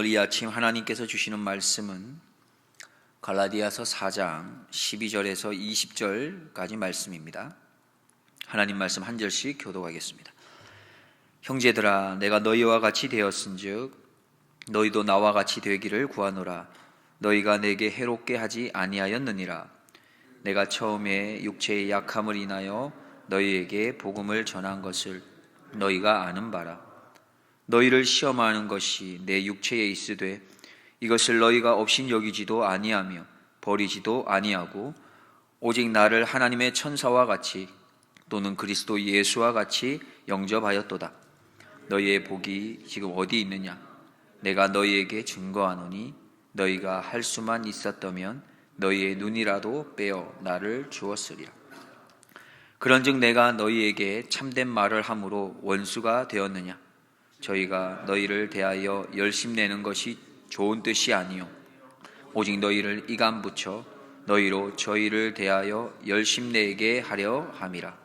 오늘 이 아침 하나님께서 주시는 말씀은 갈라디아서 4장 12절에서 20절까지 말씀입니다. 하나님 말씀 한 절씩 교독하겠습니다. 형제들아, 내가 너희와 같이 되었은즉 너희도 나와 같이 되기를 구하노라. 너희가 내게 해롭게 하지 아니하였느니라. 내가 처음에 육체의 약함을 인하여 너희에게 복음을 전한 것을 너희가 아는 바라. 너희를 시험하는 것이 내 육체에 있으되 이것을 너희가 업신 여기지도 아니하며 버리지도 아니하고 오직 나를 하나님의 천사와 같이 또는 그리스도 예수와 같이 영접하였도다. 너희의 복이 지금 어디 있느냐? 내가 너희에게 증거하노니 너희가 할 수만 있었다면 너희의 눈이라도 빼어 나를 주었으리라. 그런즉 내가 너희에게 참된 말을 함으로 원수가 되었느냐? 저희가 너희를 대하여 열심내는 것이 좋은 뜻이 아니요 오직 너희를 이감 붙여 너희로 저희를 대하여 열심내게 하려 함이라.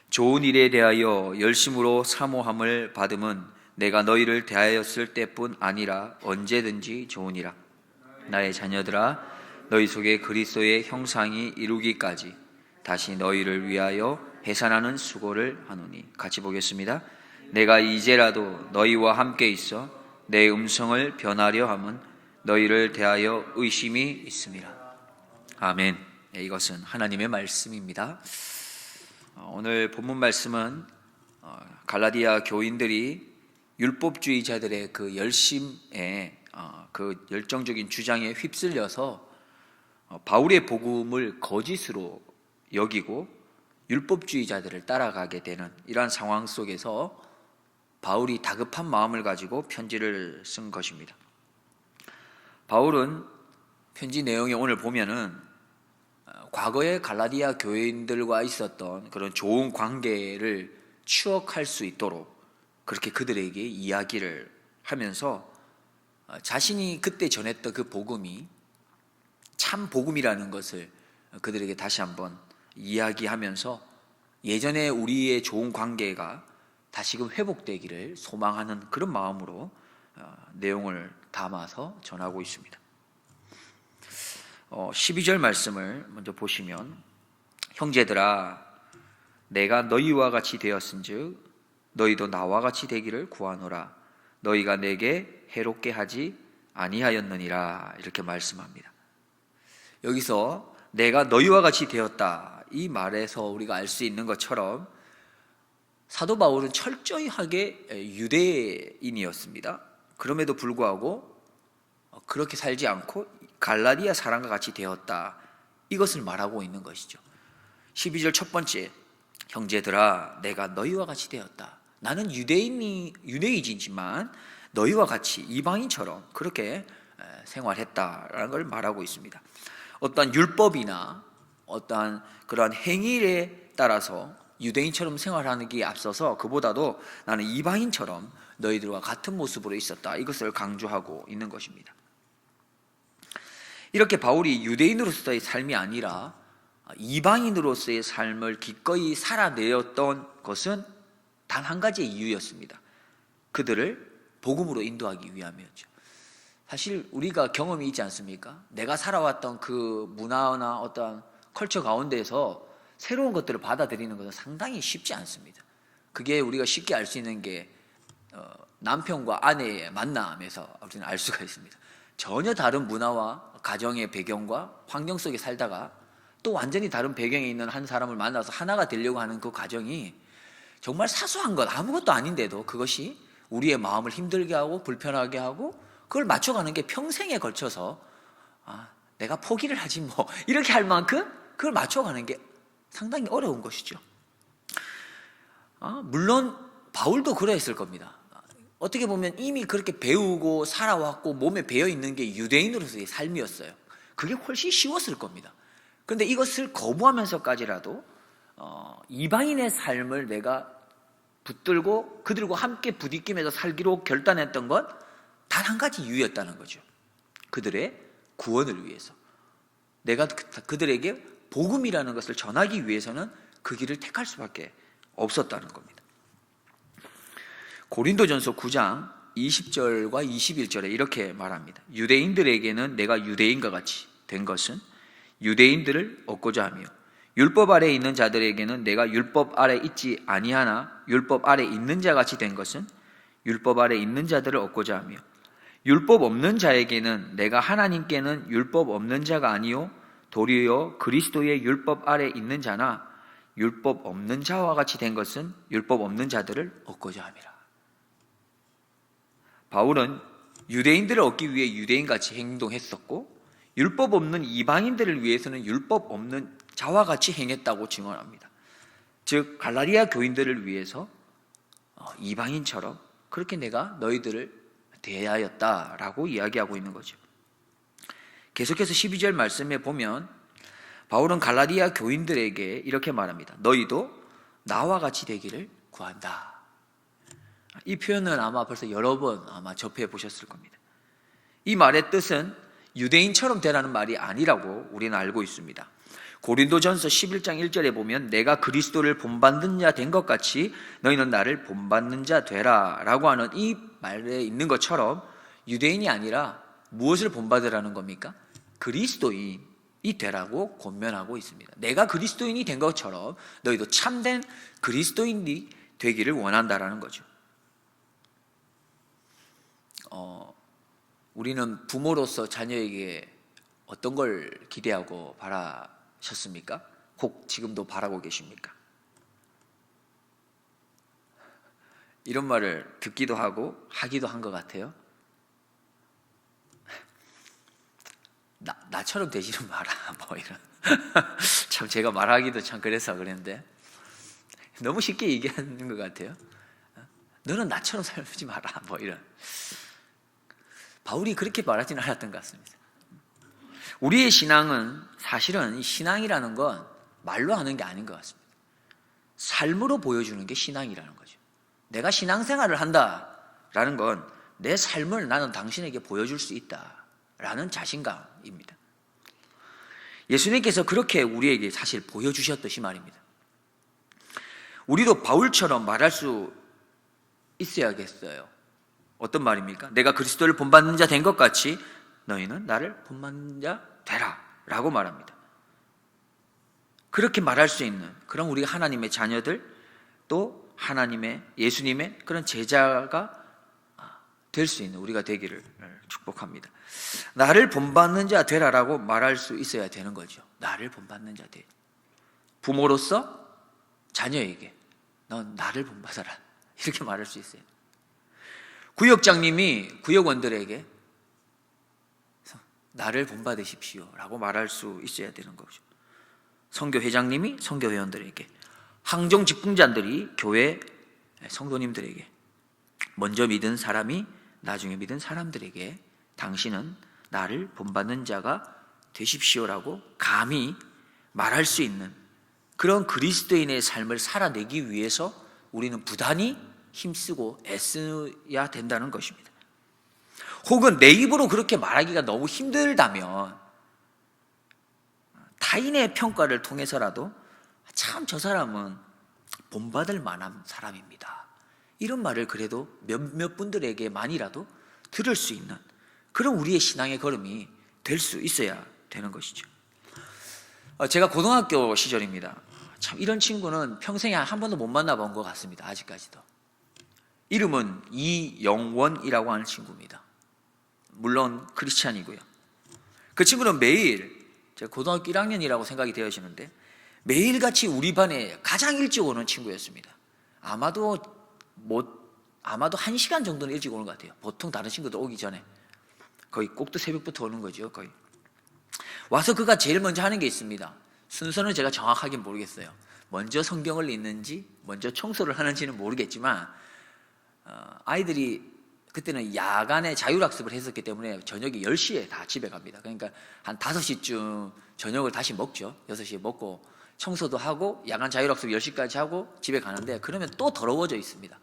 좋은 일에 대하여 열심으로 사모함을 받음은 내가 너희를 대하였을 때뿐 아니라 언제든지 좋으니라. 나의 자녀들아, 너희 속에 그리스도의 형상이 이루기까지 다시 너희를 위하여 해산하는 수고를 하노니. 같이 보겠습니다. 내가 이제라도 너희와 함께 있어 내 음성을 변하려 함은 너희를 대하여 의심이 있음이라. 아멘. 이것은 하나님의 말씀입니다. 오늘 본문 말씀은 갈라디아 교인들이 율법주의자들의 그 열심에 그 열정적인 주장에 휩쓸려서 바울의 복음을 거짓으로 여기고 율법주의자들을 따라가게 되는 이러한 상황 속에서 바울이 다급한 마음을 가지고 편지를 쓴 것입니다. 바울은 편지 내용에 오늘 보면은 과거의 갈라디아 교인들과 있었던 그런 좋은 관계를 추억할 수 있도록 그렇게 그들에게 이야기를 하면서 자신이 그때 전했던 그 복음이 참 복음이라는 것을 그들에게 다시 한번 이야기하면서 예전에 우리의 좋은 관계가 다시금 회복되기를 소망하는 그런 마음으로 내용을 담아서 전하고 있습니다. 12절 말씀을 먼저 보시면 형제들아, 내가 너희와 같이 되었은즉 너희도 나와 같이 되기를 구하노라. 너희가 내게 해롭게 하지 아니하였느니라. 이렇게 말씀합니다. 여기서 내가 너희와 같이 되었다, 이 말에서 우리가 알 수 있는 것처럼 사도 바울은 철저하게 유대인이었습니다. 그럼에도 불구하고 그렇게 살지 않고 갈라디아 사람과 같이 되었다, 이것을 말하고 있는 것이죠. 12절 첫 번째, 형제들아, 내가 너희와 같이 되었다. 나는 유대인이지만 너희와 같이 이방인처럼 그렇게 생활했다라는 걸 말하고 있습니다. 어떤 율법이나 어떠한 그러한 행위에 따라서 유대인처럼 생활하는 게 앞서서 그보다도 나는 이방인처럼 너희들과 같은 모습으로 있었다, 이것을 강조하고 있는 것입니다. 이렇게 바울이 유대인으로서의 삶이 아니라 이방인으로서의 삶을 기꺼이 살아내었던 것은 단 한 가지의 이유였습니다. 그들을 복음으로 인도하기 위함이었죠. 사실 우리가 경험이 있지 않습니까? 내가 살아왔던 그 문화나 어떤 컬처 가운데서 새로운 것들을 받아들이는 것은 상당히 쉽지 않습니다. 그게 우리가 쉽게 알 수 있는 게 남편과 아내의 만남에서 우리는 알 수가 있습니다. 전혀 다른 문화와 가정의 배경과 환경 속에 살다가 또 완전히 다른 배경에 있는 한 사람을 만나서 하나가 되려고 하는 그 과정이 정말 사소한 것, 아무것도 아닌데도 그것이 우리의 마음을 힘들게 하고 불편하게 하고 그걸 맞춰가는 게 평생에 걸쳐서 내가 포기를 하지 뭐 이렇게 할 만큼 그걸 맞춰가는 게 상당히 어려운 것이죠. 물론 바울도 그러했을 겁니다. 어떻게 보면 이미 그렇게 배우고 살아왔고 몸에 배어있는 게 유대인으로서의 삶이었어요. 그게 훨씬 쉬웠을 겁니다. 그런데 이것을 거부하면서까지라도 이방인의 삶을 내가 붙들고 그들과 함께 부딪히면서 살기로 결단했던 건 단 한 가지 이유였다는 거죠. 그들의 구원을 위해서. 내가 그들에게 복음이라는 것을 전하기 위해서는 그 길을 택할 수밖에 없었다는 겁니다. 고린도전서 9장 20절과 21절에 이렇게 말합니다. 유대인들에게는 내가 유대인과 같이 된 것은 유대인들을 얻고자 하며 율법 아래에 있는 자들에게는 내가 율법 아래 있지 아니하나 율법 아래 있는 자 같이 된 것은 율법 아래 있는 자들을 얻고자 하며 율법 없는 자에게는 내가 하나님께는 율법 없는 자가 아니요 도리어 그리스도의 율법 아래 있는 자나 율법 없는 자와 같이 된 것은 율법 없는 자들을 얻고자 함이라. 바울은 유대인들을 얻기 위해 유대인같이 행동했었고 율법 없는 이방인들을 위해서는 율법 없는 자와 같이 행했다고 증언합니다. 즉 갈라디아 교인들을 위해서 이방인처럼 그렇게 내가 너희들을 대하였다라고 이야기하고 있는 거죠. 계속해서 12절 말씀에 보면 바울은 갈라디아 교인들에게 이렇게 말합니다. 너희도 나와 같이 되기를 구한다. 이 표현은 아마 벌써 여러 번 아마 접해 보셨을 겁니다. 이 말의 뜻은 유대인처럼 되라는 말이 아니라고 우리는 알고 있습니다. 고린도전서 11장 1절에 보면 내가 그리스도를 본받는 자 된 것 같이 너희는 나를 본받는 자 되라 라고 하는 이 말에 있는 것처럼 유대인이 아니라 무엇을 본받으라는 겁니까? 그리스도인이 되라고 권면하고 있습니다. 내가 그리스도인이 된 것처럼 너희도 참된 그리스도인이 되기를 원한다라는 거죠. 우리는 부모로서 자녀에게 어떤 걸 기대하고 바라셨습니까? 혹 지금도 바라고 계십니까? 이런 말을 듣기도 하고 하기도 한 것 같아요. 나처럼 되지는 마라 뭐 이런 참 제가 말하기도 참 그래서 그랬는데 너무 쉽게 얘기하는 것 같아요. 너는 나처럼 살지 마라 뭐 이런. 바울이 그렇게 말하지는 않았던 것 같습니다. 우리의 신앙은 사실은 신앙이라는 건 말로 하는 게 아닌 것 같습니다. 삶으로 보여주는 게 신앙이라는 거죠. 내가 신앙생활을 한다라는 건 내 삶을 나는 당신에게 보여줄 수 있다라는 자신감입니다. 예수님께서 그렇게 우리에게 사실 보여주셨듯이 말입니다. 우리도 바울처럼 말할 수 있어야겠어요. 어떤 말입니까? 내가 그리스도를 본받는 자 된 것 같이 너희는 나를 본받는 자 되라 라고 말합니다. 그렇게 말할 수 있는 그런 우리가 하나님의 자녀들 또 하나님의 예수님의 그런 제자가 될 수 있는 우리가 되기를 축복합니다. 나를 본받는 자 되라라고 말할 수 있어야 되는 거죠. 나를 본받는 자 되. 부모로서 자녀에게 넌 나를 본받아라 이렇게 말할 수 있어요. 구역장님이 구역원들에게 나를 본받으십시오 라고 말할 수 있어야 되는 거죠. 선교회장님이 선교회원들에게, 항정 직분자들이 교회 성도님들에게, 먼저 믿은 사람이 나중에 믿은 사람들에게 당신은 나를 본받는 자가 되십시오라고 감히 말할 수 있는 그런 그리스도인의 삶을 살아내기 위해서 우리는 부단히 힘쓰고 애써야 된다는 것입니다. 혹은 내 입으로 그렇게 말하기가 너무 힘들다면 타인의 평가를 통해서라도 참 저 사람은 본받을 만한 사람입니다, 이런 말을 그래도 몇몇 분들에게만이라도 들을 수 있는 그런 우리의 신앙의 걸음이 될 수 있어야 되는 것이죠. 제가 고등학교 시절입니다. 참 이런 친구는 평생에 한 번도 못 만나본 것 같습니다. 아직까지도. 이름은 이영원이라고 하는 친구입니다. 물론 크리스찬이고요. 그 친구는 매일, 제가 고등학교 1학년이라고 생각이 되어지는데 매일같이 우리 반에 가장 일찍 오는 친구였습니다. 아마도 1시간 정도는 일찍 오는 것 같아요. 보통 다른 친구들 오기 전에 거의 꼭두 새벽부터 오는 거죠. 거의 와서 그가 제일 먼저 하는 게 있습니다. 순서는 제가 정확하게 모르겠어요. 먼저 성경을 읽는지 먼저 청소를 하는지는 모르겠지만 아이들이 그때는 야간에 자율학습을 했었기 때문에 저녁이 10시에 다 집에 갑니다. 그러니까 한 5시쯤 저녁을 다시 먹죠. 6시에 먹고 청소도 하고 야간 자율학습 10시까지 하고 집에 가는데 그러면 또 더러워져 있습니다.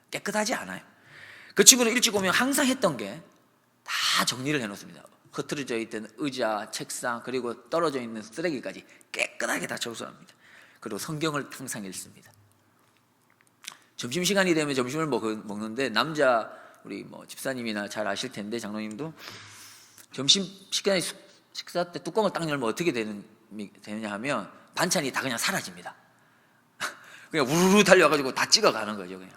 깨끗하지 않아요. 그 친구는 일찍 오면 항상 했던 게 다 정리를 해놓습니다. 흐트러져 있던 의자, 책상, 그리고 떨어져 있는 쓰레기까지 깨끗하게 다 청소합니다. 그리고 성경을 항상 읽습니다. 점심시간이 되면 점심을 먹는데 남자 우리 뭐 집사님이나 잘 아실 텐데, 장로님도 점심 식사 때 뚜껑을 딱 열면 어떻게 되느냐 하면 반찬이 다 그냥 사라집니다. 그냥 우르르 달려가지고 다 찍어가는 거죠. 그냥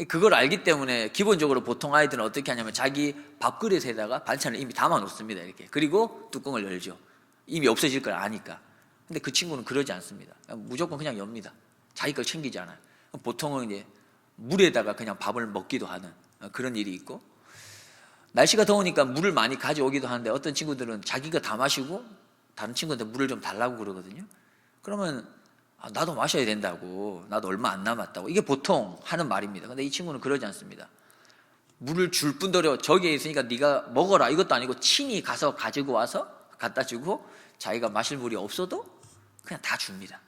그걸 알기 때문에 기본적으로 보통 아이들은 어떻게 하냐면 자기 밥그릇에다가 반찬을 이미 담아 놓습니다. 이렇게. 그리고 뚜껑을 열죠. 이미 없어질 걸 아니까. 근데 그 친구는 그러지 않습니다. 무조건 그냥 엽니다. 자기 걸 챙기지 않아요. 보통은 이제 물에다가 그냥 밥을 먹기도 하는 그런 일이 있고, 날씨가 더우니까 물을 많이 가져오기도 하는데 어떤 친구들은 자기가 다 마시고 다른 친구한테 물을 좀 달라고 그러거든요. 그러면 나도 마셔야 된다고, 나도 얼마 안 남았다고, 이게 보통 하는 말입니다. 근데 이 친구는 그러지 않습니다. 물을 줄 뿐더러 저기에 있으니까 네가 먹어라 이것도 아니고 친히 가서 가지고 와서 갖다 주고, 자기가 마실 물이 없어도 그냥 다 줍니다.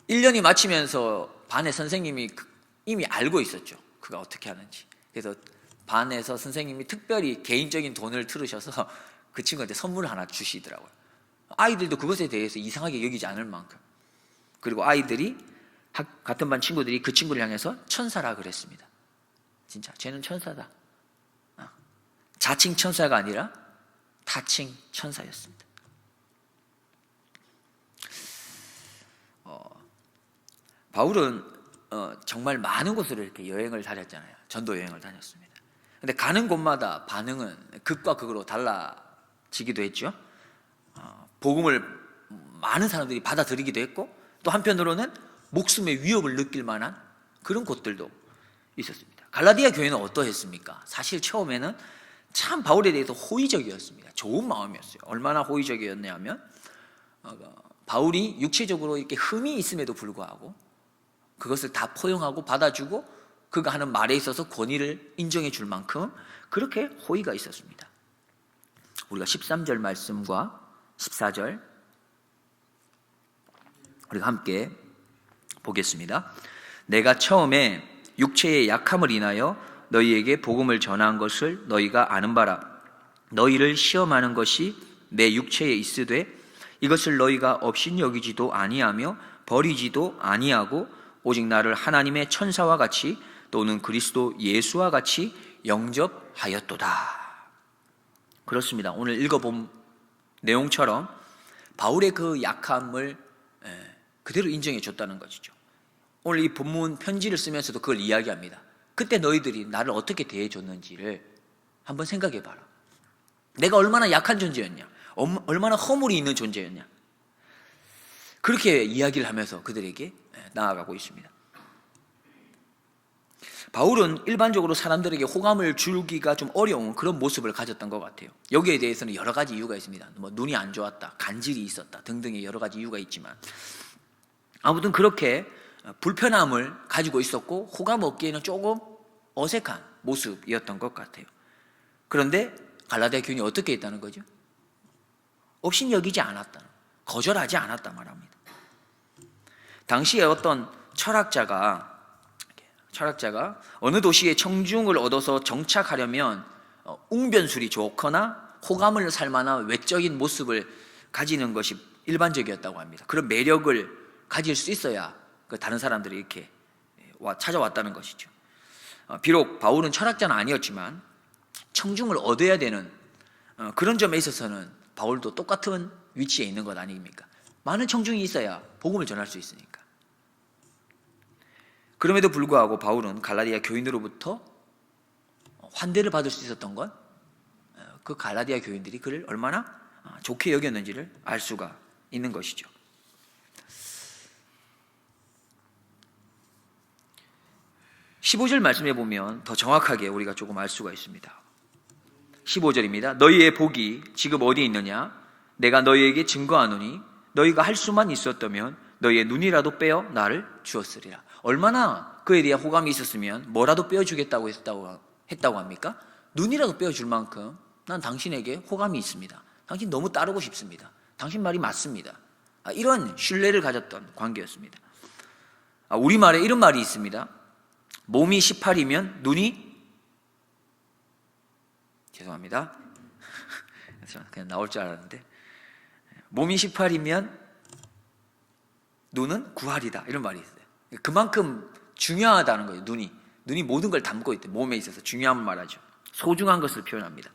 1년이 마치면서 반의 선생님이 이미 알고 있었죠, 그가 어떻게 하는지. 그래서 반에서 선생님이 특별히 개인적인 돈을 틀으셔서 그 친구한테 선물을 하나 주시더라고요. 아이들도 그것에 대해서 이상하게 여기지 않을 만큼. 그리고 아이들이 같은 반 친구들이 그 친구를 향해서 천사라 그랬습니다. 진짜 쟤는 천사다. 자칭 천사가 아니라 타칭 천사였습니다. 바울은 정말 많은 곳을 이렇게 여행을 다녔잖아요. 전도 여행을 다녔습니다. 근데 가는 곳마다 반응은 극과 극으로 달라지기도 했죠. 복음을 많은 사람들이 받아들이기도 했고, 또 한편으로는 목숨의 위협을 느낄 만한 그런 곳들도 있었습니다. 갈라디아 교회는 어떠했습니까? 사실 처음에는 참 바울에 대해서 호의적이었습니다. 좋은 마음이었어요. 얼마나 호의적이었냐면 바울이 육체적으로 이렇게 흠이 있음에도 불구하고 그것을 다 포용하고 받아주고 그가 하는 말에 있어서 권위를 인정해 줄 만큼 그렇게 호의가 있었습니다. 우리가 13절 말씀과 14절 우리가 함께 보겠습니다. 내가 처음에 육체의 약함을 인하여 너희에게 복음을 전한 것을 너희가 아는 바라. 너희를 시험하는 것이 내 육체에 있으되 이것을 너희가 업신여기지도 아니하며 버리지도 아니하고 오직 나를 하나님의 천사와 같이 또는 그리스도 예수와 같이 영접하였도다. 그렇습니다. 오늘 읽어본 내용처럼 바울의 그 약함을 그대로 인정해 줬다는 것이죠. 오늘 이 본문 편지를 쓰면서도 그걸 이야기합니다. 그때 너희들이 나를 어떻게 대해 줬는지를 한번 생각해 봐라. 내가 얼마나 약한 존재였냐, 얼마나 허물이 있는 존재였냐, 그렇게 이야기를 하면서 그들에게 나아가고 있습니다. 바울은 일반적으로 사람들에게 호감을 주기가 좀 어려운 그런 모습을 가졌던 것 같아요. 여기에 대해서는 여러 가지 이유가 있습니다. 뭐 눈이 안 좋았다, 간질이 있었다 등등의 여러 가지 이유가 있지만, 아무튼 그렇게 불편함을 가지고 있었고 호감 얻기에는 조금 어색한 모습이었던 것 같아요. 그런데 갈라디아 교인이 어떻게 했다는 거죠? 업신여기지 않았다, 거절하지 않았다 말합니다. 당시에 어떤 철학자가 어느 도시에 청중을 얻어서 정착하려면 웅변술이 좋거나 호감을 살 만한 외적인 모습을 가지는 것이 일반적이었다고 합니다. 그런 매력을 가질 수 있어야 다른 사람들이 이렇게 찾아왔다는 것이죠. 비록 바울은 철학자는 아니었지만 청중을 얻어야 되는 그런 점에 있어서는 바울도 똑같은 위치에 있는 것 아닙니까? 많은 청중이 있어야 복음을 전할 수 있으니까. 그럼에도 불구하고 바울은 갈라디아 교인으로부터 환대를 받을 수 있었던 건 그 갈라디아 교인들이 그를 얼마나 좋게 여겼는지를 알 수가 있는 것이죠. 15절 말씀해 보면 더 정확하게 우리가 조금 알 수가 있습니다. 15절입니다. 너희의 복이 지금 어디 있느냐? 내가 너희에게 증거하노니 너희가 할 수만 있었다면 너희의 눈이라도 빼어 나를 주었으리라. 얼마나 그에 대한 호감이 있었으면 뭐라도 빼어주겠다고 했다고 합니까? 눈이라도 빼어줄 만큼 난 당신에게 호감이 있습니다. 당신 너무 따르고 싶습니다. 당신 말이 맞습니다. 이런 신뢰를 가졌던 관계였습니다. 우리말에 이런 말이 있습니다. 몸이 18이면 눈이, 죄송합니다, 그냥 나올 줄 알았는데, 몸이 18이면 눈은 9할이다, 이런 말이 있어요. 그만큼 중요하다는 거예요. 눈이 눈이 모든 걸 담고 있대. 몸에 있어서 중요한 말하죠. 소중한 것을 표현합니다.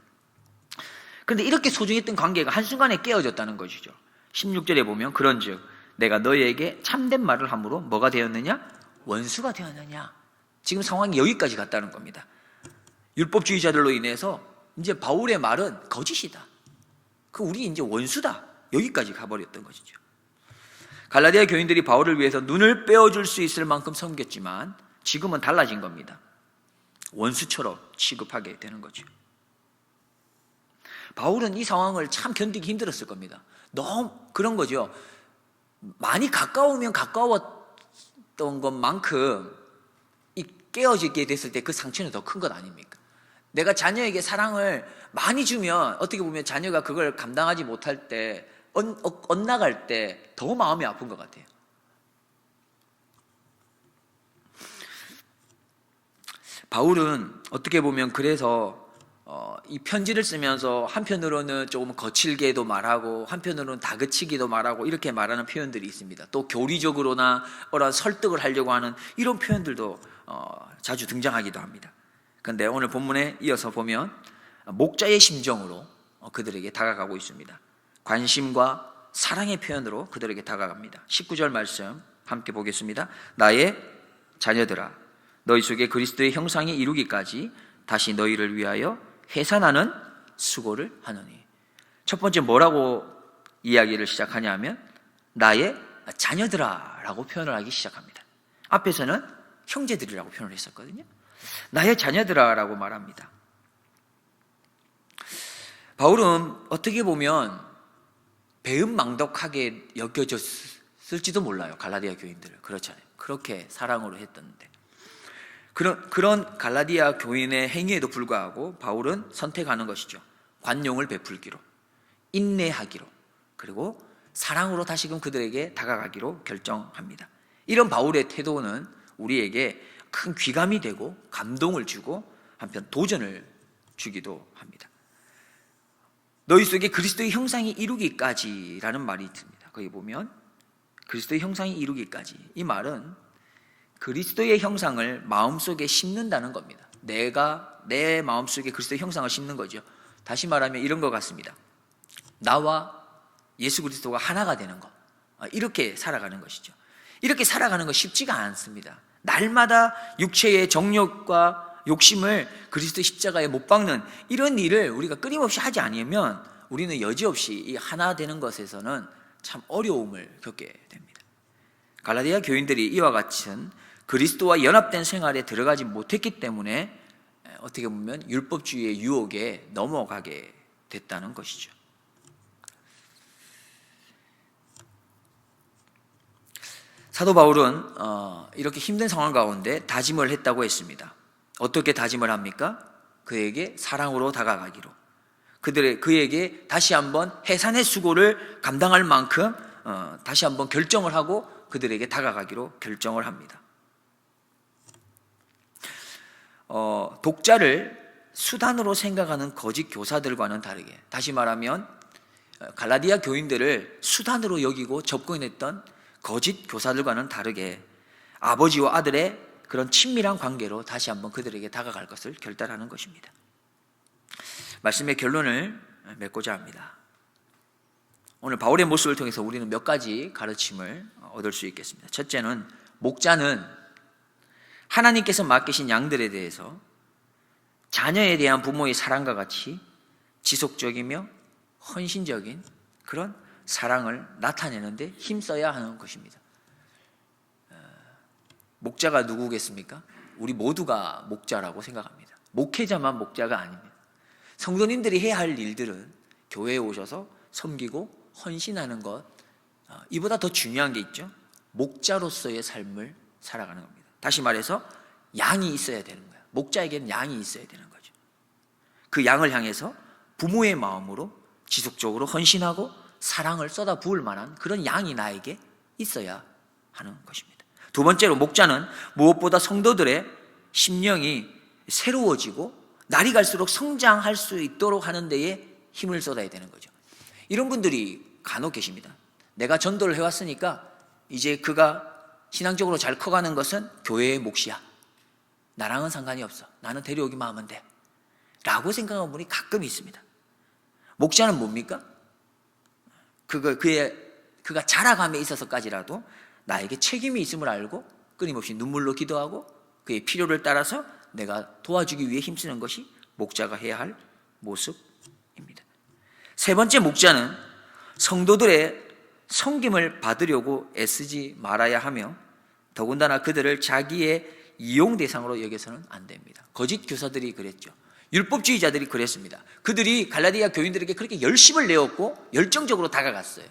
그런데 이렇게 소중했던 관계가 한순간에 깨어졌다는 것이죠. 16절에 보면 그런즉 내가 너희에게 참된 말을 함으로 뭐가 되었느냐? 원수가 되었느냐? 지금 상황이 여기까지 갔다는 겁니다. 율법주의자들로 인해서 이제 바울의 말은 거짓이다. 우리 이제 원수다. 여기까지 가버렸던 것이죠. 갈라디아 교인들이 바울을 위해서 눈을 빼어줄 수 있을 만큼 섬겼지만 지금은 달라진 겁니다. 원수처럼 취급하게 되는 거죠. 바울은 이 상황을 참 견디기 힘들었을 겁니다. 너무 그런 거죠. 많이 가까우면 가까웠던 것만큼 이 깨어지게 됐을 때 그 상처는 더 큰 것 아닙니까? 내가 자녀에게 사랑을 많이 주면 어떻게 보면 자녀가 그걸 감당하지 못할 때 엇나갈 때 더 마음이 아픈 것 같아요. 바울은 어떻게 보면 그래서 이 편지를 쓰면서 한편으로는 조금 거칠게도 말하고 한편으로는 다그치기도 말하고 이렇게 말하는 표현들이 있습니다. 또 교리적으로나 어떤 설득을 하려고 하는 이런 표현들도 자주 등장하기도 합니다. 그런데 오늘 본문에 이어서 보면 목자의 심정으로 그들에게 다가가고 있습니다. 관심과 사랑의 표현으로 그들에게 다가갑니다. 19절 말씀 함께 보겠습니다. 나의 자녀들아 너희 속에 그리스도의 형상이 이루기까지 다시 너희를 위하여 해산하는 수고를 하노니. 첫 번째 뭐라고 이야기를 시작하냐 하면 나의 자녀들아 라고 표현을 하기 시작합니다. 앞에서는 형제들이라고 표현을 했었거든요. 나의 자녀들아 라고 말합니다. 바울은 어떻게 보면 배은망덕하게 여겨졌을지도 몰라요. 갈라디아 교인들을. 그렇잖아요. 그렇게 사랑으로 했던데 그런 갈라디아 교인의 행위에도 불구하고 바울은 선택하는 것이죠. 관용을 베풀기로, 인내하기로, 그리고 사랑으로 다시금 그들에게 다가가기로 결정합니다. 이런 바울의 태도는 우리에게 큰 귀감이 되고 감동을 주고 한편 도전을 주기도 합니다. 너희 속에 그리스도의 형상이 이루기까지라는 말이 있습니다. 거기 보면 그리스도의 형상이 이루기까지, 이 말은 그리스도의 형상을 마음속에 심는다는 겁니다. 내가 내 마음속에 그리스도의 형상을 심는 거죠. 다시 말하면 이런 것 같습니다. 나와 예수 그리스도가 하나가 되는 것, 이렇게 살아가는 것이죠. 이렇게 살아가는 거 쉽지가 않습니다. 날마다 육체의 정욕과 욕심을 그리스도 십자가에 못 박는 이런 일을 우리가 끊임없이 하지 않으면 우리는 여지없이 이 하나 되는 것에서는 참 어려움을 겪게 됩니다. 갈라디아 교인들이 이와 같은 그리스도와 연합된 생활에 들어가지 못했기 때문에 어떻게 보면 율법주의의 유혹에 넘어가게 됐다는 것이죠. 사도 바울은 이렇게 힘든 상황 가운데 다짐을 했다고 했습니다. 어떻게 다짐을 합니까? 그에게 사랑으로 다가가기로, 그에게 다시 한번 해산의 수고를 감당할 만큼 다시 한번 결정을 하고 그들에게 다가가기로 결정을 합니다. 독자를 수단으로 생각하는 거짓 교사들과는 다르게, 다시 말하면 갈라디아 교인들을 수단으로 여기고 접근했던 거짓 교사들과는 다르게 아버지와 아들의 그런 친밀한 관계로 다시 한번 그들에게 다가갈 것을 결단하는 것입니다. 말씀의 결론을 맺고자 합니다. 오늘 바울의 모습을 통해서 우리는 몇 가지 가르침을 얻을 수 있겠습니다. 첫째는 목자는 하나님께서 맡기신 양들에 대해서 자녀에 대한 부모의 사랑과 같이 지속적이며 헌신적인 그런 사랑을 나타내는데 힘써야 하는 것입니다. 목자가 누구겠습니까? 우리 모두가 목자라고 생각합니다. 목회자만 목자가 아닙니다. 성도님들이 해야 할 일들은 교회에 오셔서 섬기고 헌신하는 것, 이보다 더 중요한 게 있죠. 목자로서의 삶을 살아가는 겁니다. 다시 말해서 양이 있어야 되는 거예요. 목자에게는 양이 있어야 되는 거죠. 그 양을 향해서 부모의 마음으로 지속적으로 헌신하고 사랑을 쏟아 부을 만한 그런 양이 나에게 있어야 하는 것입니다. 두 번째로 목자는 무엇보다 성도들의 심령이 새로워지고 날이 갈수록 성장할 수 있도록 하는 데에 힘을 쏟아야 되는 거죠. 이런 분들이 간혹 계십니다. 내가 전도를 해왔으니까 이제 그가 신앙적으로 잘 커가는 것은 교회의 몫이야. 나랑은 상관이 없어. 나는 데려오기만 하면 돼. 라고 생각하는 분이 가끔 있습니다. 목자는 뭡니까? 그가 자라감에 있어서까지라도 나에게 책임이 있음을 알고 끊임없이 눈물로 기도하고 그의 필요를 따라서 내가 도와주기 위해 힘쓰는 것이 목자가 해야 할 모습입니다. 세 번째, 목자는 성도들의 섬김을 받으려고 애쓰지 말아야 하며 더군다나 그들을 자기의 이용 대상으로 여겨서는 안 됩니다. 거짓 교사들이 그랬죠. 율법주의자들이 그랬습니다. 그들이 갈라디아 교인들에게 그렇게 열심을 내었고 열정적으로 다가갔어요.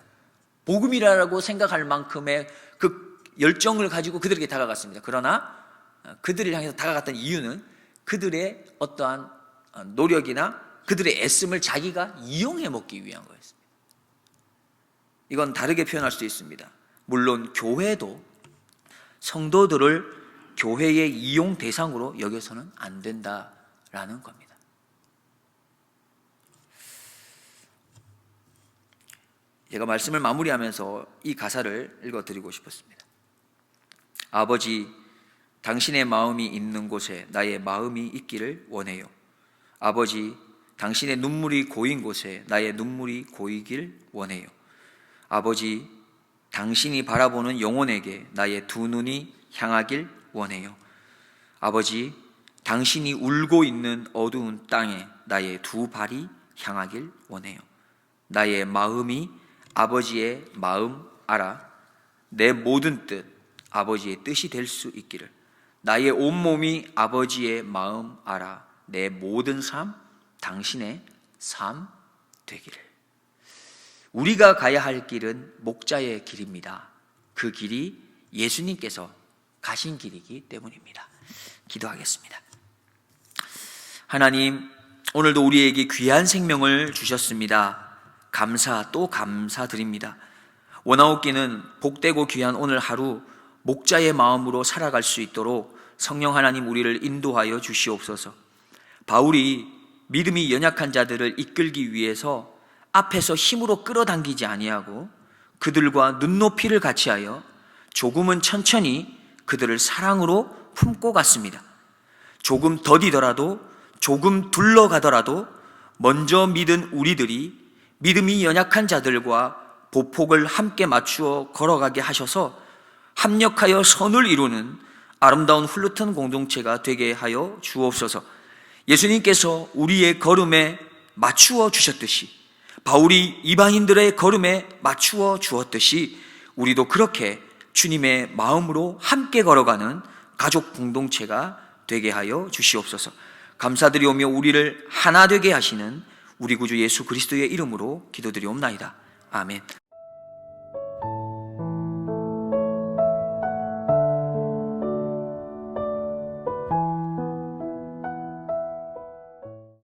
복음이라고 생각할 만큼의 그 열정을 가지고 그들에게 다가갔습니다. 그러나 그들을 향해서 다가갔던 이유는 그들의 어떠한 노력이나 그들의 애씀을 자기가 이용해 먹기 위한 거였습니다. 이건 다르게 표현할 수 있습니다. 물론 교회도 성도들을 교회의 이용 대상으로 여겨서는 안 된다라는 겁니다. 제가 말씀을 마무리하면서 이 가사를 읽어드리고 싶었습니다. 아버지, 당신의 마음이 있는 곳에 나의 마음이 있기를 원해요. 아버지, 당신의 눈물이 고인 곳에 나의 눈물이 고이길 원해요. 아버지, 당신이 바라보는 영혼에게 나의 두 눈이 향하길 원해요. 아버지, 당신이 울고 있는 어두운 땅에 나의 두 발이 향하길 원해요. 나의 마음이 아버지의 마음 알아 내 모든 뜻 아버지의 뜻이 될 수 있기를. 나의 온몸이 아버지의 마음 알아 내 모든 삶 당신의 삶 되기를. 우리가 가야 할 길은 목자의 길입니다. 그 길이 예수님께서 가신 길이기 때문입니다. 기도하겠습니다. 하나님, 오늘도 우리에게 귀한 생명을 주셨습니다. 감사 또 감사드립니다. 원하옵기는 복되고 귀한 오늘 하루 목자의 마음으로 살아갈 수 있도록 성령 하나님 우리를 인도하여 주시옵소서. 바울이 믿음이 연약한 자들을 이끌기 위해서 앞에서 힘으로 끌어당기지 아니하고 그들과 눈높이를 같이 하여 조금은 천천히 그들을 사랑으로 품고 갔습니다. 조금 더디더라도 조금 둘러가더라도 먼저 믿은 우리들이 믿음이 연약한 자들과 보폭을 함께 맞추어 걸어가게 하셔서 합력하여 선을 이루는 아름다운 훌륭한 공동체가 되게 하여 주옵소서. 예수님께서 우리의 걸음에 맞추어 주셨듯이 바울이 이방인들의 걸음에 맞추어 주었듯이 우리도 그렇게 주님의 마음으로 함께 걸어가는 가족 공동체가 되게 하여 주시옵소서. 감사드리오며 우리를 하나 되게 하시는 우리 구주 예수 그리스도의 이름으로 기도드리옵나이다. 아멘.